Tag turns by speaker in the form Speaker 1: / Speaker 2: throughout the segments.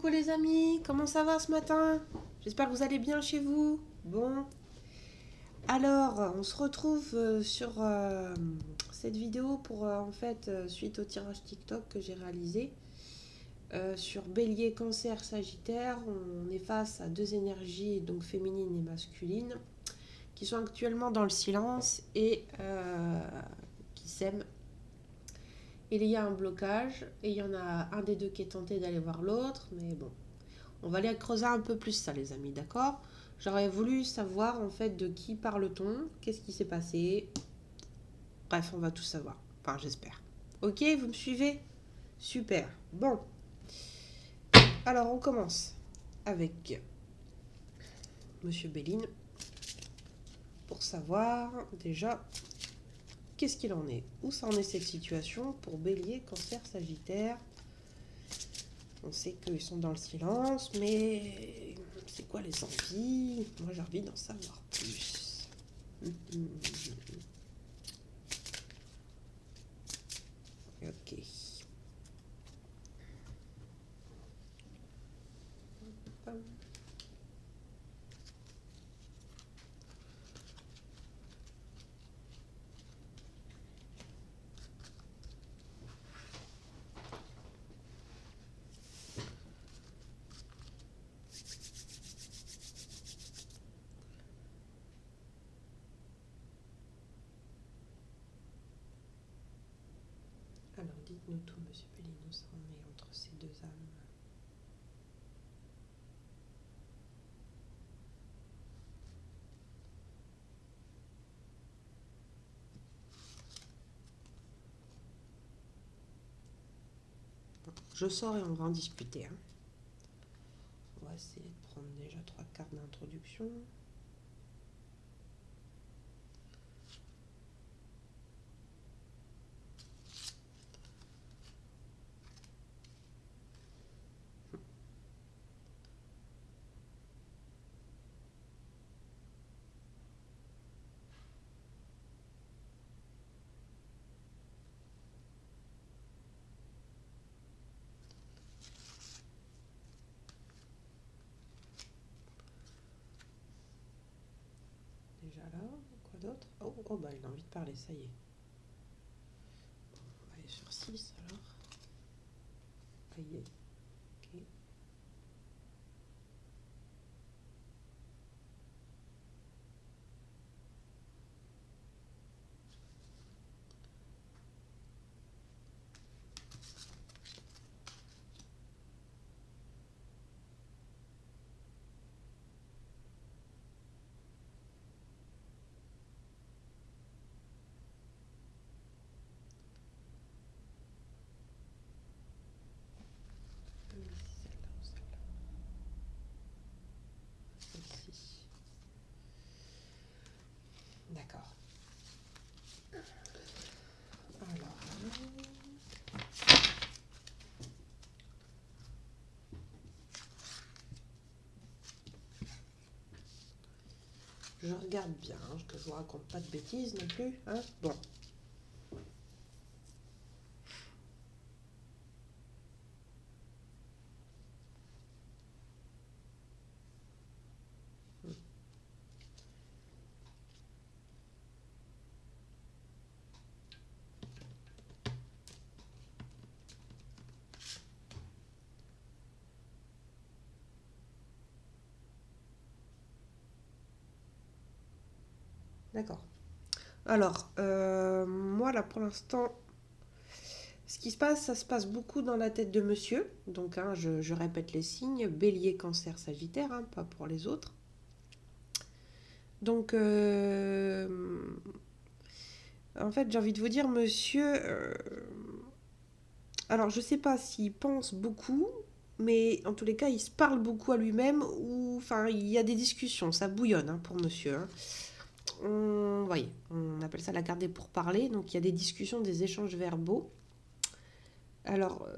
Speaker 1: Coucou les amis, comment ça va ce matin? J'espère que vous allez bien chez vous. Bon, alors on se retrouve sur cette vidéo pour suite au tirage TikTok que j'ai réalisé sur Bélier, Cancer, Sagittaire. On est face à deux énergies donc féminines et masculines qui sont actuellement dans le silence et qui s'aiment. Il y a un blocage et il y en a un des deux qui est tenté d'aller voir l'autre, mais bon, on va aller creuser un peu plus ça, les amis, d'accord? J'aurais voulu savoir en fait de qui parle-t-on, qu'est-ce qui s'est passé. Bref, on va tout savoir. Enfin, j'espère. Ok, vous me suivez? Super. Bon, alors on commence avec Monsieur Béline pour savoir déjà qu'est-ce qu'il en est. Où ça en est cette situation pour Bélier, Cancer, Sagittaire. On sait qu'ils sont dans le silence, mais c'est quoi les envies? Moi, j'ai envie d'en savoir plus. Ok. Alors, dites-nous tout, Monsieur Béline, où ça en est entre ces deux âmes? Je sors et on va en discuter. On va essayer de prendre déjà 3 cartes d'introduction. Déjà là, quoi d'autre? Oh, bah il a envie de parler, ça y est. On va aller sur 6 alors. Aïe, ok. Celle-là ou celle-là? Celle-ci. D'accord. Alors, je regarde bien, que je vous raconte pas de bêtises non plus. Hein, bon. D'accord. Alors, moi là pour l'instant, ce qui se passe, ça se passe beaucoup dans la tête de monsieur. Donc, hein, je répète les signes, Bélier, Cancer, Sagittaire, hein, pas pour les autres. Donc, en fait, j'ai envie de vous dire, monsieur, alors je sais pas s'il pense beaucoup, mais en tous les cas, il se parle beaucoup à lui-même, ou enfin, il y a des discussions, ça bouillonne hein, pour monsieur. Hein. Voyez, on appelle ça la carte des pourparlers, donc il y a des discussions, des échanges verbaux. Alors,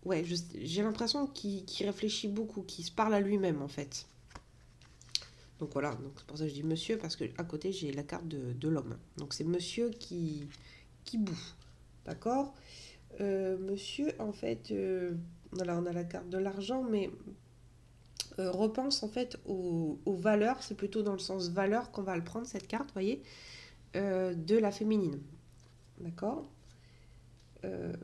Speaker 1: ouais, j'ai l'impression qu'il réfléchit beaucoup, qu'il se parle à lui-même en fait. Donc voilà, donc c'est pour ça que je dis monsieur, parce que à côté j'ai la carte de l'homme. Donc c'est monsieur qui bouffe. D'accord. Monsieur, en fait, Voilà, on a la carte de l'argent, mais repense en fait aux valeurs. C'est plutôt dans le sens valeur qu'on va le prendre, cette carte, vous voyez, de la féminine. D'accord. Euh,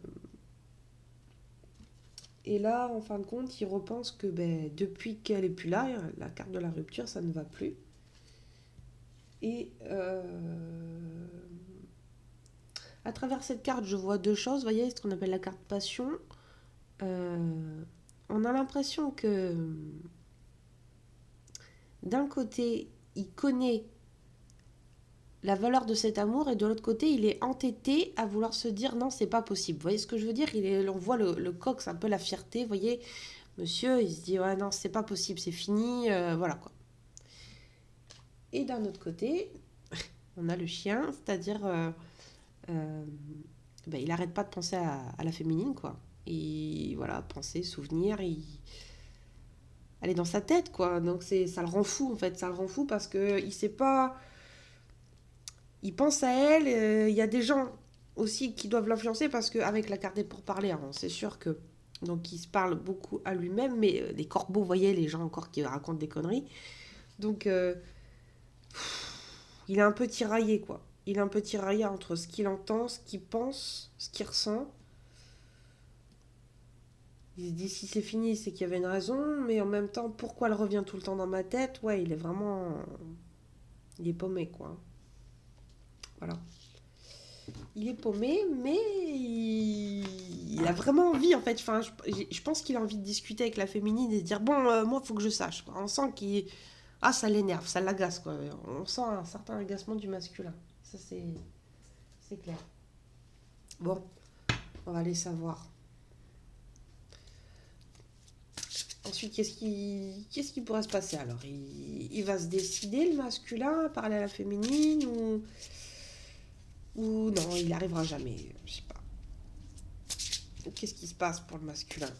Speaker 1: Et là, en fin de compte, il repense que ben, depuis qu'elle est plus là, la carte de la rupture, ça ne va plus. Et à travers cette carte, je vois deux choses. Vous voyez, ce qu'on appelle la carte passion. Euh, on a l'impression que d'un côté, il connaît la valeur de cet amour et de l'autre côté, il est entêté à vouloir se dire non, c'est pas possible. Vous voyez ce que je veux dire? On voit le coq, c'est un peu la fierté. Vous voyez, monsieur, il se dit ouais, non, c'est pas possible, c'est fini. Voilà quoi. Et d'un autre côté, on a le chien, c'est-à-dire euh, ben, il arrête pas de penser à la féminine, quoi. Et voilà, penser, souvenir, elle est dans sa tête, quoi. Donc ça le rend fou, en fait. Ça le rend fou parce que il sait pas. Il pense à elle. Il y a des gens aussi qui doivent l'influencer parce qu'avec la carte des pourparlers, hein, c'est sûr que. Donc il se parle beaucoup à lui-même, mais les corbeaux, vous voyez, les gens encore qui racontent des conneries. Donc il est un peu tiraillé, quoi. Il est un peu tiraillé entre ce qu'il entend, ce qu'il pense, ce qu'il ressent. Il se dit si c'est fini, c'est qu'il y avait une raison, mais en même temps, pourquoi elle revient tout le temps dans ma tête? Ouais, il est vraiment. Il est paumé, quoi. Voilà. Il est paumé, mais il a vraiment envie, en fait. Enfin, je pense qu'il a envie de discuter avec la féminine et de dire bon, moi, il faut que je sache, quoi. On sent qu'il. Ah, ça l'énerve, ça l'agace, quoi. On sent un certain agacement du masculin. Ça, c'est clair. Bon, on va aller savoir. Ensuite, qu'est-ce qui pourrait se passer alors? Il va se décider, le masculin, à parler à la féminine ou non, il n'y arrivera jamais. Je sais pas. Qu'est-ce qui se passe pour le masculin?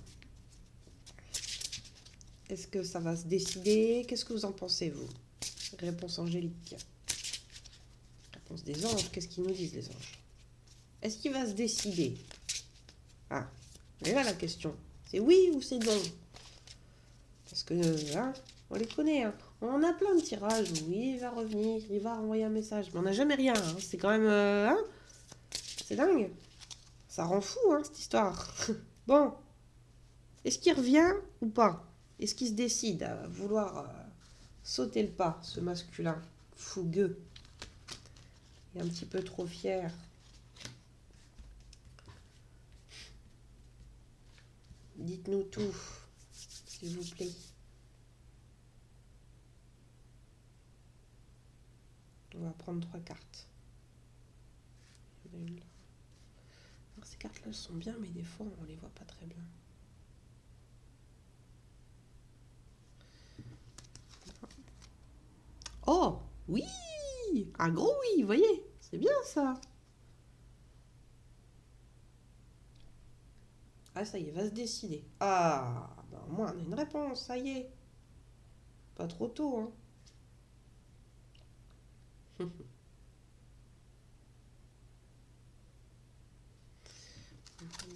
Speaker 1: Est-ce que ça va se décider? Qu'est-ce que vous en pensez, vous? Réponse angélique. Réponse des anges. Qu'est-ce qu'ils nous disent, les anges? Est-ce qu'il va se décider? Ah, et là la question. C'est oui ou c'est non? Parce que, hein, on les connaît, hein. On en a plein de tirages. Oui, il va revenir, il va envoyer un message. Mais on n'a jamais rien, hein. C'est quand même... hein, c'est dingue. Ça rend fou, hein, cette histoire. Bon, est-ce qu'il revient ou pas? Est-ce qu'il se décide à vouloir sauter le pas, ce masculin fougueux et un petit peu trop fier? Dites-nous tout, s'il vous plaît. On va prendre 3 cartes. Il y en a une là. Alors, ces cartes-là, elles sont bien, mais des fois, on les voit pas très bien. Oh, oui! Un gros oui, vous voyez? C'est bien ça. Ah, ça y est, va se décider. Ah, ben au moins on a une réponse, ça y est. Pas trop tôt, hein.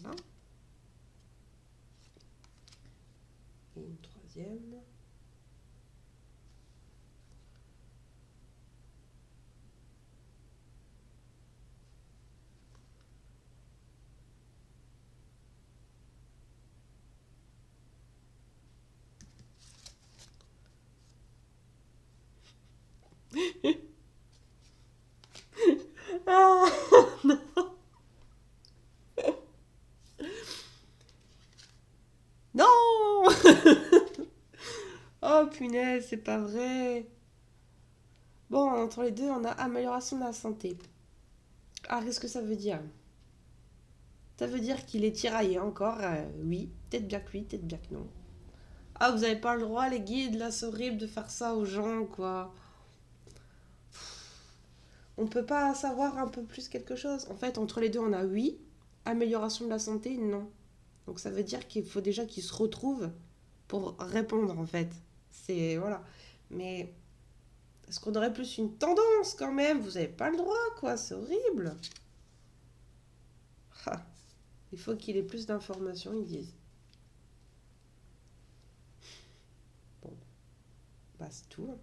Speaker 1: Voilà. Et une troisième. Ah, non! Oh punaise, c'est pas vrai. Bon, entre les deux, on a amélioration de la santé. Ah, qu'est-ce que ça veut dire? Ça veut dire qu'il est tiraillé encore. Oui, peut-être bien que oui, peut-être bien que non. Ah, vous avez pas le droit, les guides, là, c'est horrible de faire ça aux gens, quoi. On peut pas savoir un peu plus quelque chose? En fait, entre les deux, on a oui, amélioration de la santé, non. Donc ça veut dire qu'il faut déjà qu'ils se retrouvent pour répondre, en fait. C'est, voilà. Mais est-ce qu'on aurait plus une tendance, quand même? Vous avez pas le droit, quoi, c'est horrible. Ah, il faut qu'il ait plus d'informations, ils disent. c'est tout.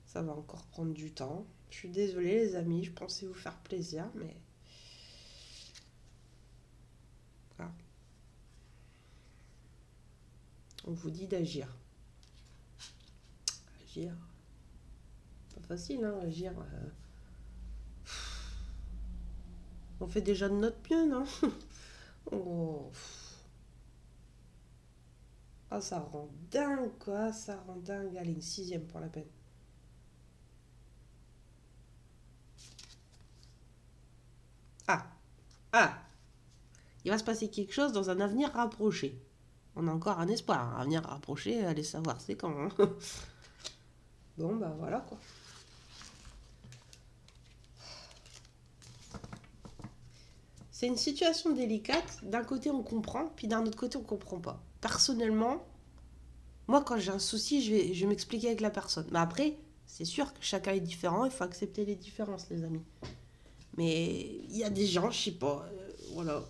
Speaker 1: Ça va encore prendre du temps. Je suis désolée les amis, je pensais vous faire plaisir, mais... Voilà. On vous dit d'agir. Agir. Pas facile, hein, agir. On fait déjà de notre mieux, non? Oh. Ah, ça rend dingue, quoi. Ça rend dingue. Allez, une 6e pour la peine. Ah, ah. Il va se passer quelque chose dans un avenir rapproché. On a encore un espoir. Un avenir rapproché, allez savoir c'est quand. Hein. Bon, bah voilà, quoi. C'est une situation délicate. D'un côté, on comprend, puis d'un autre côté, on comprend pas. Personnellement, moi, quand j'ai un souci, je vais m'expliquer avec la personne. Mais après, c'est sûr que chacun est différent. Il faut accepter les différences, les amis. Mais il y a des gens, je sais pas, voilà.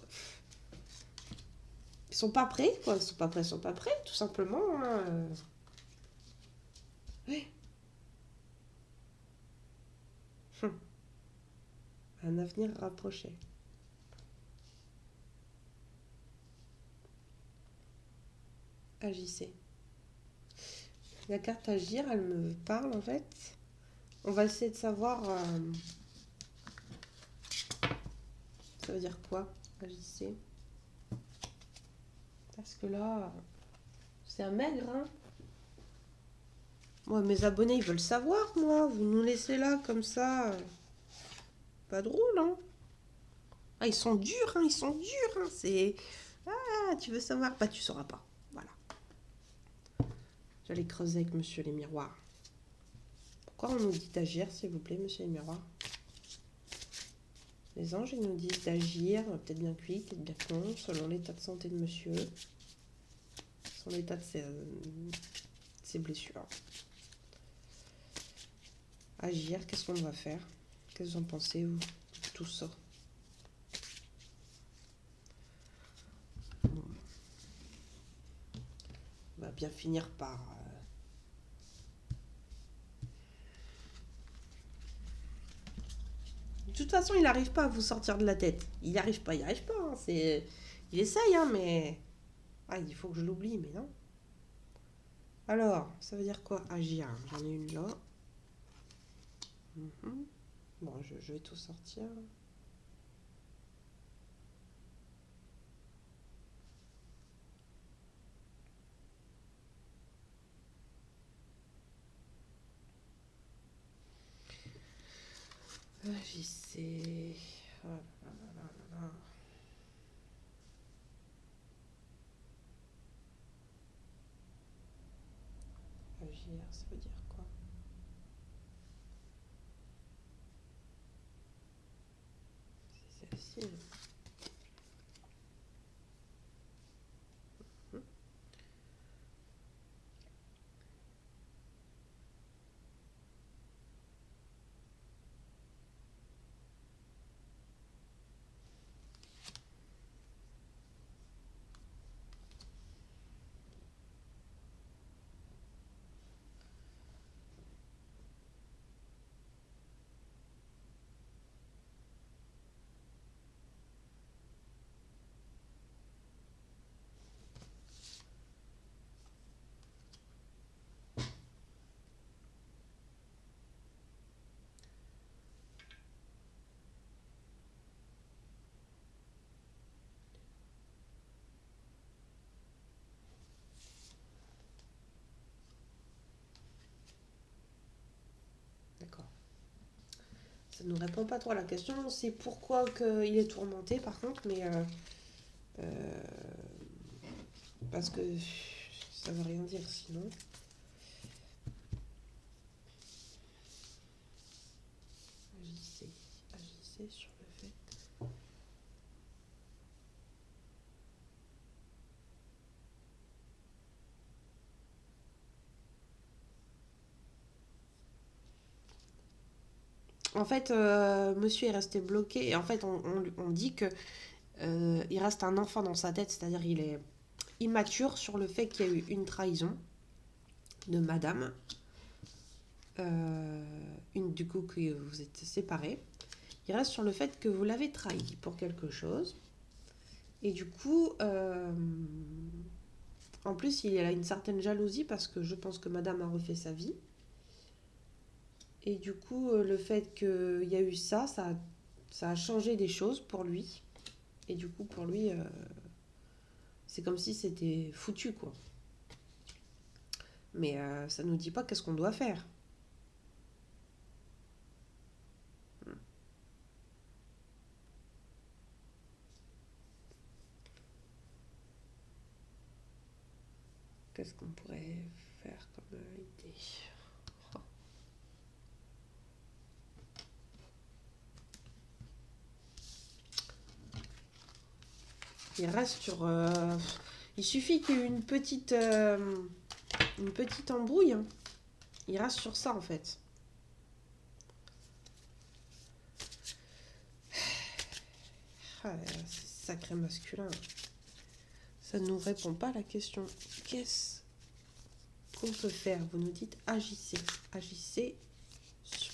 Speaker 1: Ils sont pas prêts, quoi. Ils sont pas prêts, tout simplement. Hein. Ouais. Un avenir rapproché. Agissez. La carte agir, elle me parle en fait. On va essayer de savoir. Ça veut dire quoi? Agissez. Parce que là, c'est un maigre, hein. Moi, mes abonnés, ils veulent savoir, moi. Vous nous laissez là, comme ça. Pas drôle, hein. Ah, ils sont durs, hein. Ils sont durs, hein. C'est. Ah, tu veux savoir? Bah, tu sauras pas. Voilà. J'allais creuser avec monsieur les miroirs. Pourquoi on nous dit d'agir, s'il vous plaît, monsieur les miroirs? Les anges, ils nous disent d'agir, peut-être bien cuit, peut-être bien con, selon l'état de santé de monsieur, selon l'état de ses blessures. Agir, qu'est-ce qu'on va faire? Qu'est-ce que vous en pensez, vous, de tout ça? Bon. On va bien finir par... De toute façon, il n'arrive pas à vous sortir de la tête. Il n'y arrive pas, hein. Il essaye, hein, mais... Ah, il faut que je l'oublie, mais non. Alors, ça veut dire quoi? Agir. J'en ai une là. Bon, je vais tout sortir. Agissez. Oh là là là là. Agir, ça veut dire quoi? C'est celle-ci. D'accord. Ça ne nous répond pas trop à la question. C'est pourquoi il est tourmenté, par contre, mais... euh, parce que ça veut rien dire, sinon. Agissez. Agissez sur le fait. En fait, monsieur est resté bloqué. Et en fait, on dit que il reste un enfant dans sa tête, c'est-à-dire il est immature sur le fait qu'il y a eu une trahison. de madame. Du coup, que vous êtes séparés. Il reste sur le fait que vous l'avez trahi pour quelque chose. Et du coup, en plus, il y a une certaine jalousie parce que je pense que madame a refait sa vie. Et du coup, le fait qu'il y a eu ça a changé des choses pour lui. Et du coup, pour lui, c'est comme si c'était foutu, quoi. Mais ça nous dit pas qu'est-ce qu'on doit faire. Qu'est-ce qu'on pourrait faire comme idée? Il reste sur... il suffit qu'il y ait une petite embrouille. Hein. Il reste sur ça, en fait. Ah, c'est sacré masculin. Ça ne nous répond pas à la question. Qu'est-ce qu'on peut faire? Vous nous dites agissez. Agissez sur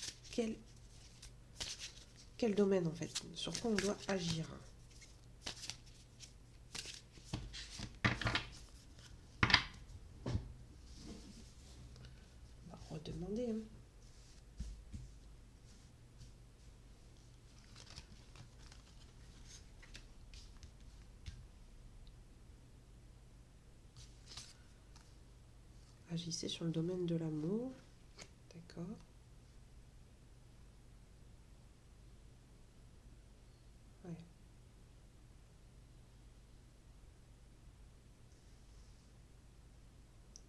Speaker 1: quel domaine, en fait? Sur quoi on doit agir? On va redemander. Hein. Agissez sur le domaine de l'amour. D'accord. Ouais.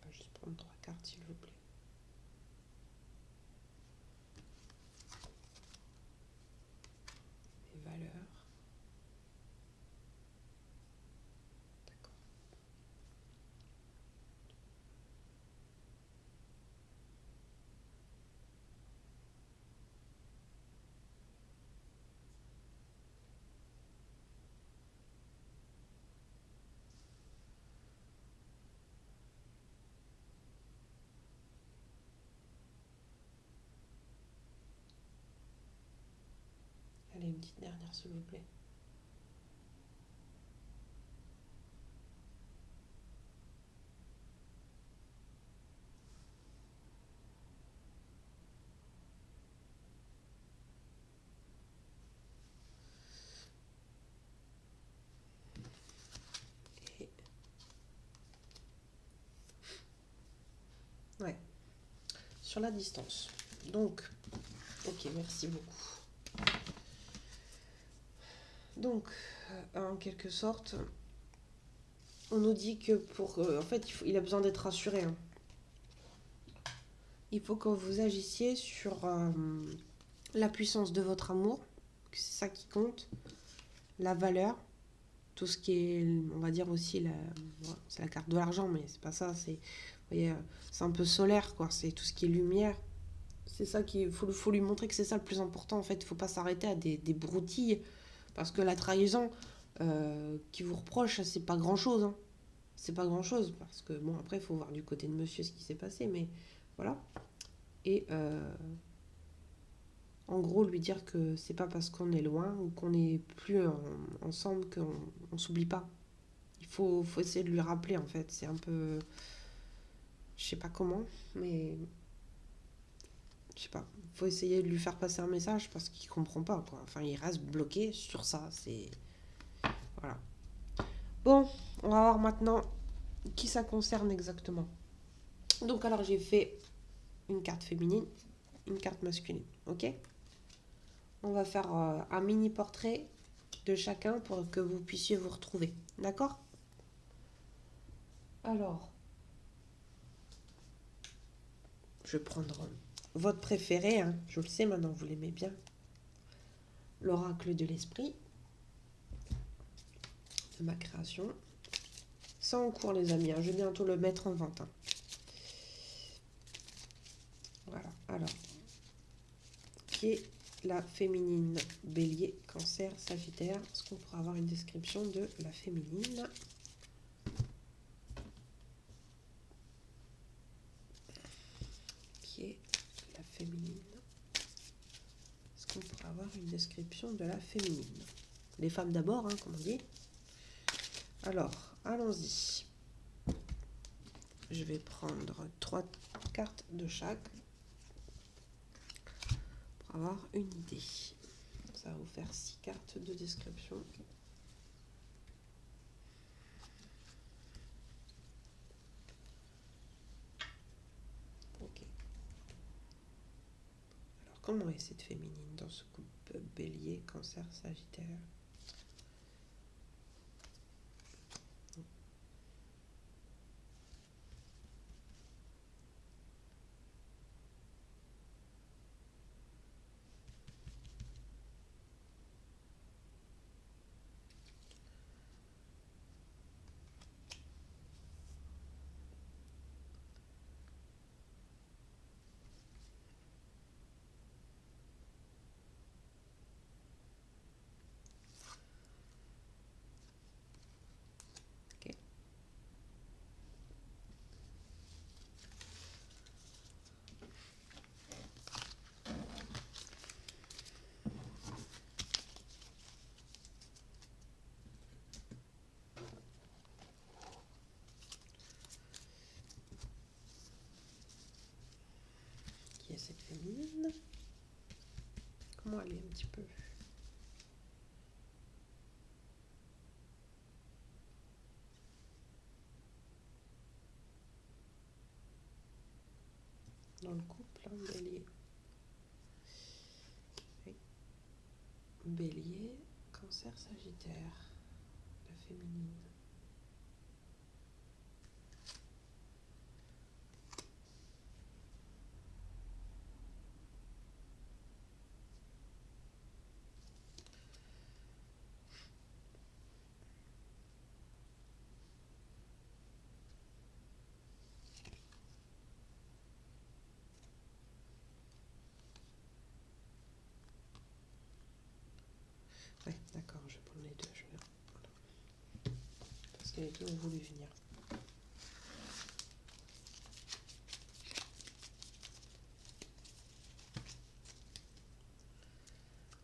Speaker 1: On va juste prendre 3 cartes, s'il vous plaît. Les valeurs. D'accord. Allez, une petite dernière, s'il vous plaît. Et... ouais. Sur la distance. Donc, ok, merci beaucoup. Donc, en quelque sorte, on nous dit que pour... en fait, il a besoin d'être rassuré. Hein. Il faut que vous agissiez sur la puissance de votre amour, que c'est ça qui compte, la valeur, tout ce qui est, on va dire aussi, c'est la carte de l'argent, mais c'est pas ça, c'est, vous voyez, c'est un peu solaire, quoi, c'est tout ce qui est lumière. C'est ça qu'il faut lui montrer que c'est ça le plus important, en fait, il faut pas s'arrêter à des broutilles, parce que la trahison qui vous reproche, c'est pas grand-chose, hein. C'est pas grand-chose, parce que, bon, après, il faut voir du côté de monsieur ce qui s'est passé, mais voilà. Et en gros, lui dire que c'est pas parce qu'on est loin ou qu'on n'est plus ensemble qu'on s'oublie pas. Il faut essayer de lui rappeler, en fait. C'est un peu... je sais pas comment, mais... je sais pas. Il faut essayer de lui faire passer un message parce qu'il comprend pas, quoi. Enfin, il reste bloqué sur ça. C'est... voilà. Bon, on va voir maintenant qui ça concerne exactement. Donc, alors, j'ai fait une carte féminine, une carte masculine, ok? On va faire un mini portrait de chacun pour que vous puissiez vous retrouver. D'accord? Alors, je vais prendre votre préféré, hein. Je le sais maintenant, vous l'aimez bien. L'oracle de l'esprit de ma création. Ça en cours, les amis, hein. Je vais bientôt le mettre en vente. Hein. Voilà, alors. Qui est la féminine? Bélier, Cancer, Sagittaire. Est-ce qu'on pourra avoir une description de la féminine? féminine. Est-ce qu'on pourrait avoir une description de la féminine? Les femmes d'abord, hein, comme on dit. Alors, allons-y. Je vais prendre 3 cartes de chaque pour avoir une idée. Ça va vous faire 6 cartes de description. Ok. Alors, comment est cette féminine dans ce couple Bélier, Cancer, Sagittaire? Ok. Qui est cette féminine? Comment elle est un petit peu? Dans le couple, hein, Bélier. Oui. Bélier, Cancer, Sagittaire. La féminine. Ouais, d'accord, je vais prendre les deux. Voilà. Parce que les deux ont voulu venir.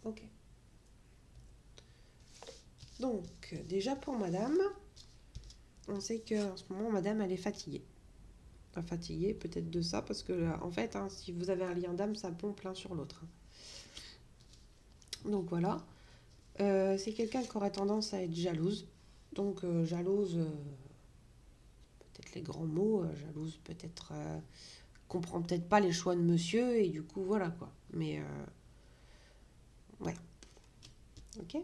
Speaker 1: Ok. Donc, déjà pour madame, on sait qu'en ce moment, madame, elle est fatiguée. Enfin, fatiguée, peut-être de ça, parce que, en fait, hein, si vous avez un lien d'âme, ça pompe l'un sur l'autre. Donc, voilà. C'est quelqu'un qui aurait tendance à être jalouse. Donc, jalouse, peut-être les grands mots, jalouse, peut-être, comprend peut-être pas les choix de monsieur, et du coup, voilà, quoi. Mais, ouais. Ok.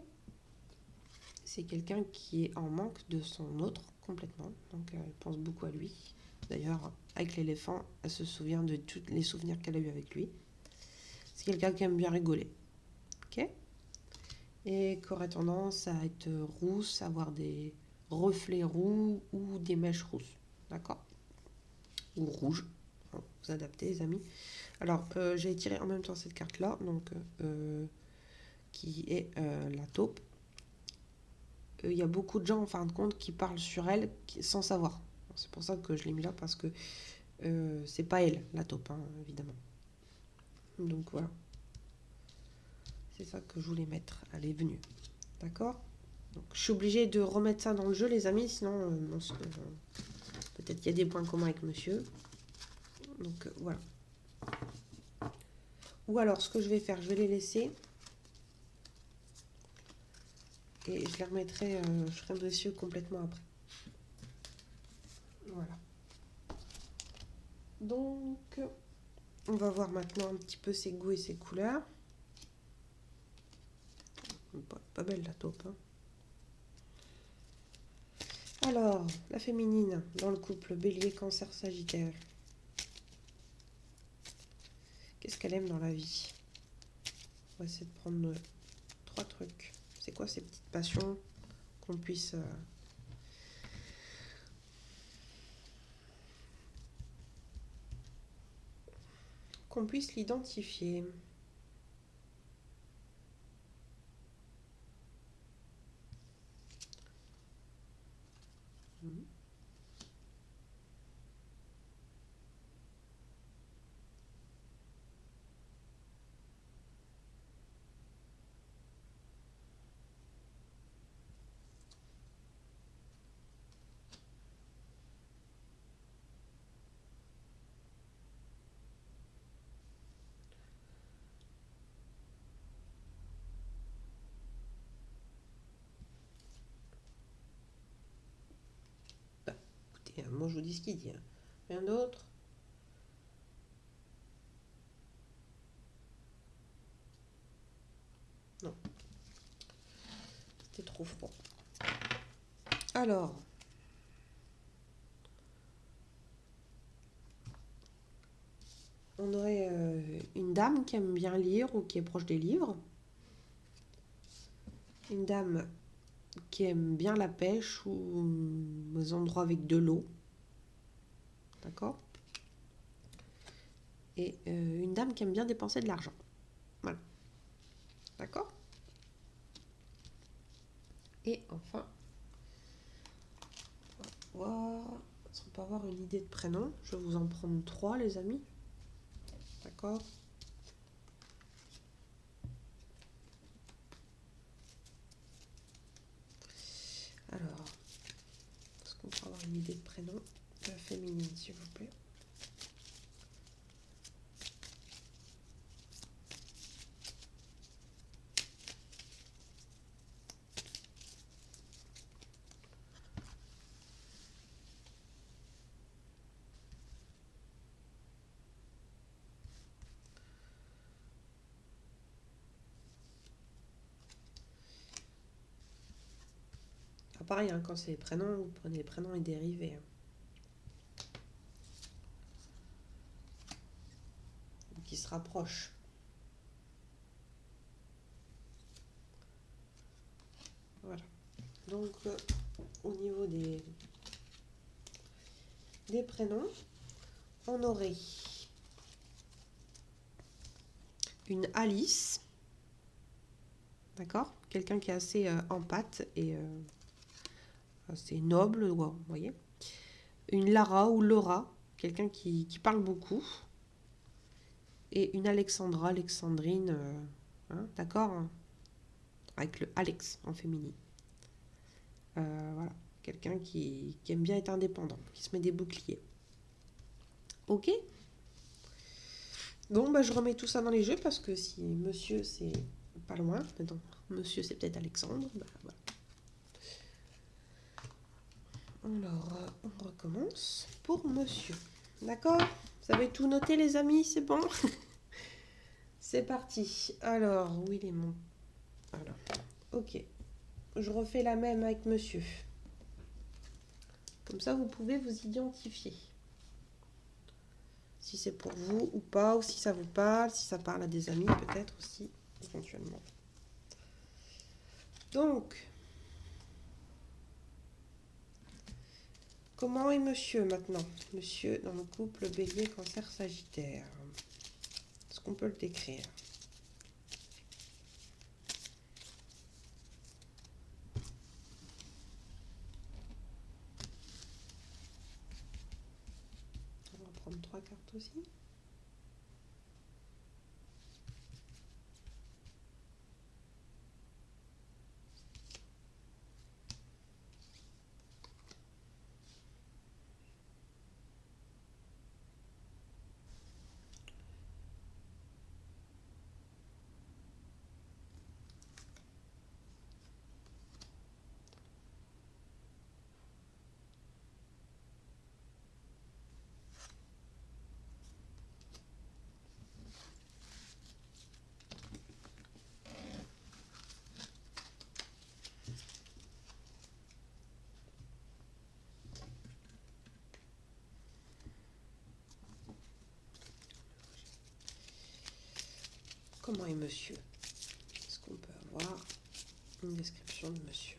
Speaker 1: C'est quelqu'un qui est en manque de son autre complètement, donc elle pense beaucoup à lui. D'ailleurs, avec l'éléphant, elle se souvient de tous les souvenirs qu'elle a eu avec lui. C'est quelqu'un qui aime bien rigoler, ok? Et qui aurait tendance à être rousse, avoir des reflets roux ou des mèches rousses, d'accord? Ou rouges. Vous adaptez, les amis. Alors, j'ai tiré en même temps cette carte-là, donc qui est la taupe. Il y a beaucoup de gens en fin de compte qui parlent sur elle sans savoir. C'est pour ça que je l'ai mis là, parce que c'est pas elle, la taupe, hein, évidemment. Donc voilà. C'est ça que je voulais mettre. Elle est venue. D'accord? Donc, je suis obligée de remettre ça dans le jeu, les amis, sinon peut-être qu'il y a des points communs avec monsieur. Donc voilà. Ou alors, ce que je vais faire, je vais les laisser. Et je les remettrai, je ferai monsieur complètement après. Voilà. Donc, on va voir maintenant un petit peu ses goûts et ses couleurs. Pas belle la taupe, hein. Alors, la féminine dans le couple Bélier, Cancer, Sagittaire. Qu'est-ce qu'elle aime dans la vie? On va essayer de prendre 3 trucs. C'est quoi ces petites passions qu'on puisse... qu'on puisse l'identifier. Moi, je vous dis ce qu'il dit. Hein. Rien d'autre? Non. C'était trop froid. Alors. On aurait une dame qui aime bien lire ou qui est proche des livres. Une dame qui aime bien la pêche ou les endroits avec de l'eau. D'accord? Et une dame qui aime bien dépenser de l'argent. Voilà. D'accord? Et enfin, on va voir, si on peut avoir une idée de prénom. Je vais vous en prendre 3, les amis. D'accord? Alors, est-ce qu'on peut avoir une idée de prénom féminine, s'il vous plaît? Ah, pareil, hein, quand c'est les prénoms, vous prenez les prénoms et dérivés. Hein. Qui se rapprochent. Voilà. Donc, au niveau des prénoms, on aurait une Alice, d'accord? Quelqu'un qui est assez en pâte et assez noble, vous voyez. Une Lara ou Laura, quelqu'un qui parle beaucoup. Et une Alexandra, Alexandrine, hein, d'accord? Hein, avec le Alex en féminin. Voilà, quelqu'un qui aime bien être indépendant, qui se met des boucliers. Ok? Bon, bah, je remets tout ça dans les jeux parce que si monsieur c'est pas loin, non, monsieur c'est peut-être Alexandre, bah, voilà. Alors, on recommence pour monsieur. D'accord? Vous avez tout noté, les amis? C'est bon? C'est parti. Alors, où il est mon... Alors, ok. Je refais la même avec monsieur. Comme ça, vous pouvez vous identifier. Si c'est pour vous ou pas, ou si ça vous parle, si ça parle à des amis peut-être aussi, éventuellement. Donc, comment est monsieur maintenant? Monsieur dans le couple bélier, cancer, sagittaire. Est-ce qu'on peut le décrire? On va prendre 3 cartes aussi. Comment est monsieur? Est-ce qu'on peut avoir une description de monsieur?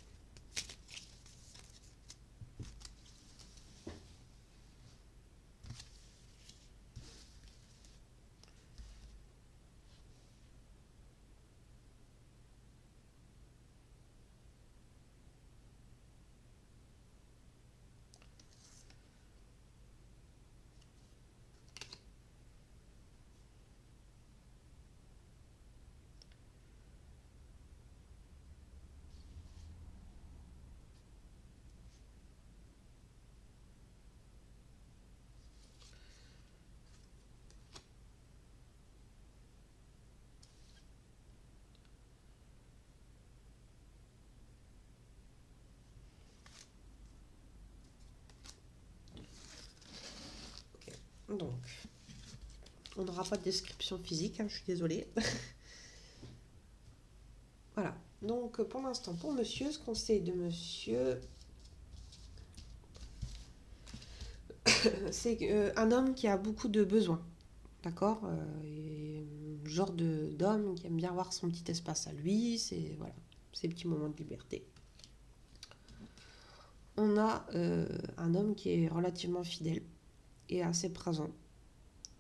Speaker 1: Donc, on n'aura pas de description physique, hein, je suis désolée. Voilà. Donc, pour l'instant, pour monsieur, ce qu'on sait de monsieur, c'est un homme qui a beaucoup de besoins. D'accord, genre d'homme qui aime bien avoir son petit espace à lui, c'est voilà, ses petits moments de liberté. On a un homme qui est relativement fidèle et assez présent.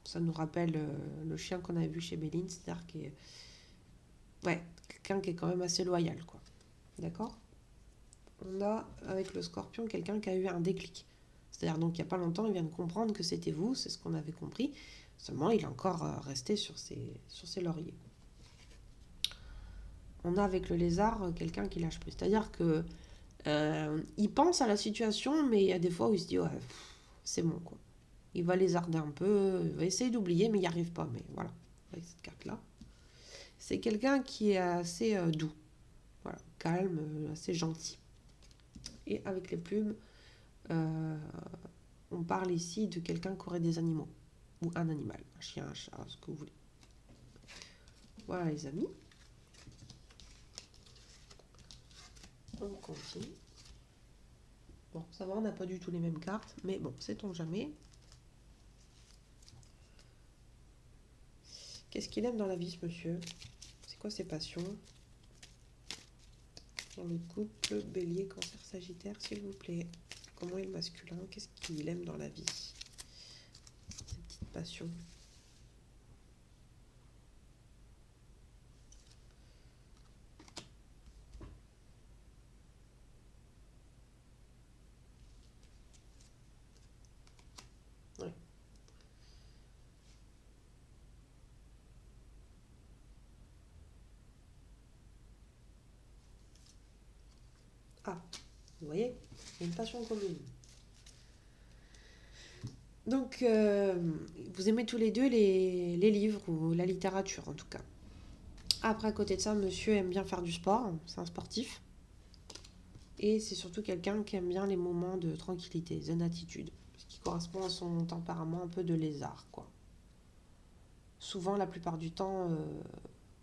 Speaker 1: Ça nous rappelle le chien qu'on avait vu chez Béline, c'est-à-dire qu'il est, ouais, quelqu'un qui est quand même assez loyal, quoi. D'accord. On a avec le scorpion quelqu'un qui a eu un déclic. C'est-à-dire donc il n'y a pas longtemps, il vient de comprendre que c'était vous, c'est ce qu'on avait compris. Seulement, il est encore resté sur ses lauriers. On a avec le lézard quelqu'un qui lâche plus. C'est-à-dire que il pense à la situation, mais il y a des fois où il se dit ouais, c'est bon quoi. Il va lézarder un peu, il va essayer d'oublier, mais il n'y arrive pas. Mais voilà, avec cette carte-là. C'est quelqu'un qui est assez doux, voilà, calme, assez gentil. Et avec les plumes, on parle ici de quelqu'un qui aurait des animaux. Ou un animal, un chien, un chat, ce que vous voulez. Voilà les amis. On continue. Bon, ça va, on n'a pas du tout les mêmes cartes, mais bon, sait-on jamais. Qu'est-ce qu'il aime dans la vie, ce monsieur? C'est quoi ses passions? Dans le couple, bélier, cancer, sagittaire, s'il vous plaît. Comment est le masculin? Qu'est-ce qu'il aime dans la vie? Ses petites passions. Ouais. Ah, vous voyez, il y a une passion commune. Donc, vous aimez tous les deux les livres ou la littérature en tout cas. Après, à côté de ça, monsieur aime bien faire du sport, c'est un sportif. Et c'est surtout quelqu'un qui aime bien les moments de tranquillité, zen attitude. Ce qui correspond à son tempérament un peu de lézard, quoi. Souvent, la plupart du temps,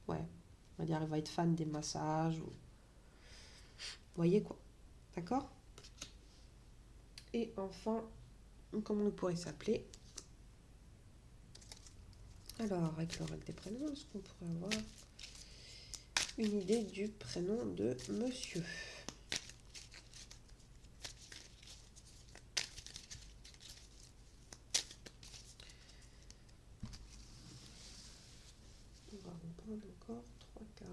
Speaker 1: ouais, on va dire, il va être fan des massages. Vous voyez quoi. D'accord. Et enfin, comment on pourrait s'appeler? Alors, avec le règle des prénoms, est-ce qu'on pourrait avoir une idée du prénom de monsieur? On va reprendre encore 3 cartes.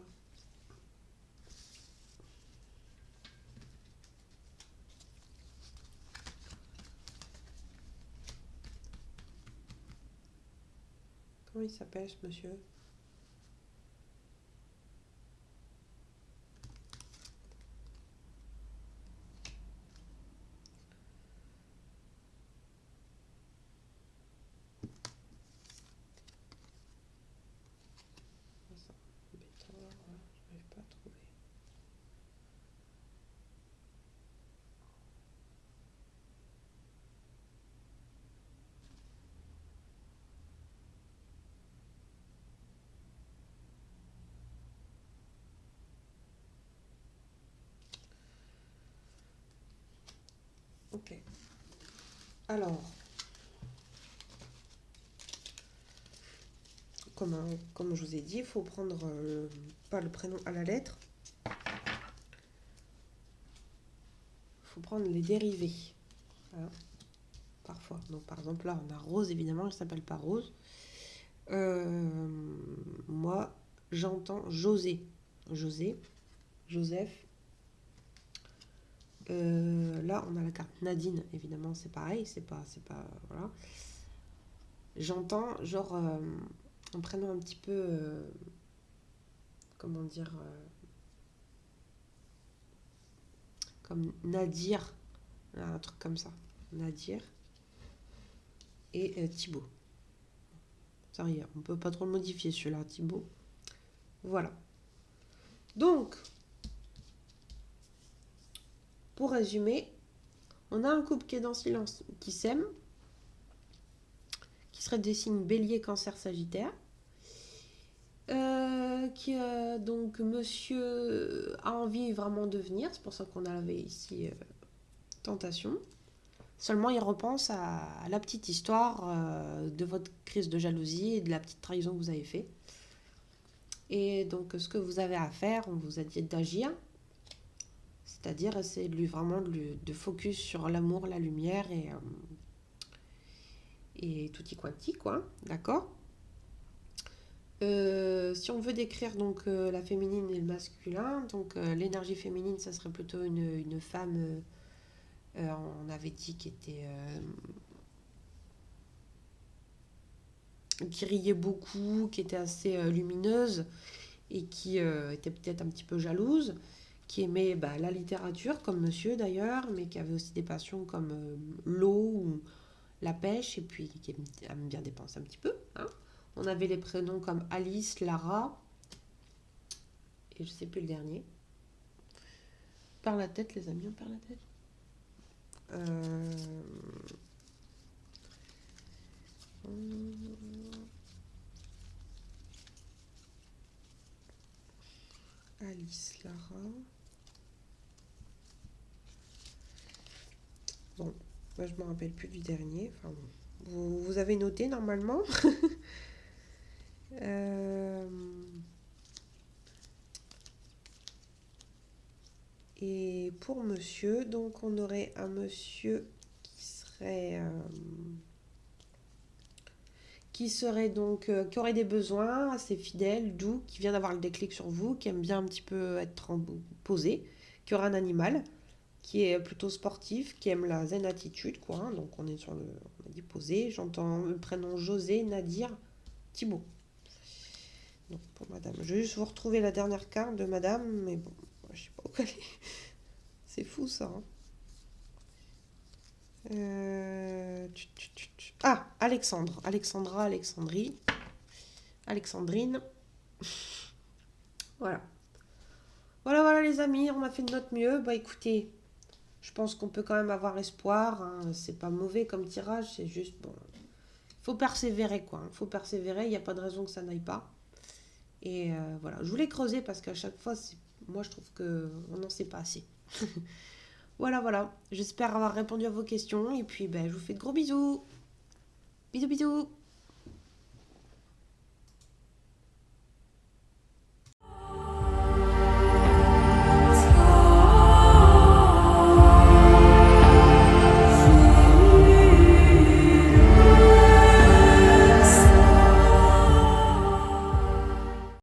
Speaker 1: Comment il s'appelle ce monsieur? Ça, embêtant, voilà, je n'arrive pas à trouver. Ok. Alors, comme je vous ai dit, il faut prendre pas le prénom à la lettre. Il faut prendre les dérivés. Voilà. Parfois. Donc, par exemple, là, on a Rose, évidemment, elle ne s'appelle pas Rose. Moi, j'entends José. José. Joseph. Là, on a la carte Nadine, évidemment, c'est pareil. C'est pas, voilà. J'entends, genre, un prénom un petit peu, comment dire, comme Nadir, un truc comme ça. Nadir et Thibaut. Ça y est, on peut pas trop le modifier celui-là, Thibaut. Voilà. Donc, pour résumer, on a un couple qui est dans le silence, qui s'aime, serait des signes bélier, cancer, sagittaire. Donc monsieur a envie vraiment de venir, c'est pour ça qu'on avait ici tentation. Seulement il repense à la petite histoire de votre crise de jalousie et de la petite trahison que vous avez fait. Et donc ce que vous avez à faire, on vous a dit d'agir, c'est-à-dire essayer de lui vraiment de focus sur l'amour, la lumière et tutti quanti quoi, d'accord. Si on veut décrire donc la féminine et le masculin, donc l'énergie féminine, ça serait plutôt une femme, on avait dit, qui riait beaucoup, qui était assez lumineuse et qui était peut-être un petit peu jalouse, qui aimait la littérature, comme monsieur d'ailleurs, mais qui avait aussi des passions comme l'eau ou la pêche, et puis qui aime bien dépenser un petit peu. Hein. On avait les prénoms comme Alice, Lara, et je sais plus le dernier. On perd la tête, les amis, on perd la tête. Alice, Lara. Bon, moi je me rappelle plus du dernier. Enfin, bon. Vous avez noté normalement. Et pour monsieur, donc on aurait un monsieur qui serait donc qui aurait des besoins, assez fidèle, doux, qui vient d'avoir le déclic sur vous, qui aime bien un petit peu être posé, qui aura un animal, qui est plutôt sportif, qui aime la zen attitude, quoi. Hein. Donc on est sur on a dit posé. J'entends le prénom José, Nadir, Thibaut. Donc pour madame, je vais juste vous retrouver la dernière carte de madame, mais bon, je sais pas où elle est. C'est fou ça. Hein. Ah, Alexandre, Alexandra, Alexandrie, Alexandrine. Voilà. Voilà les amis, on a fait de notre mieux. Bah écoutez, je pense qu'on peut quand même avoir espoir. Hein. C'est pas mauvais comme tirage, c'est juste bon. Faut persévérer quoi. Faut persévérer, il n'y a pas de raison que ça n'aille pas. Et voilà, je voulais creuser parce qu'à chaque fois, moi je trouve qu'on n'en sait pas assez. Voilà. J'espère avoir répondu à vos questions et puis je vous fais de gros bisous. Bisous.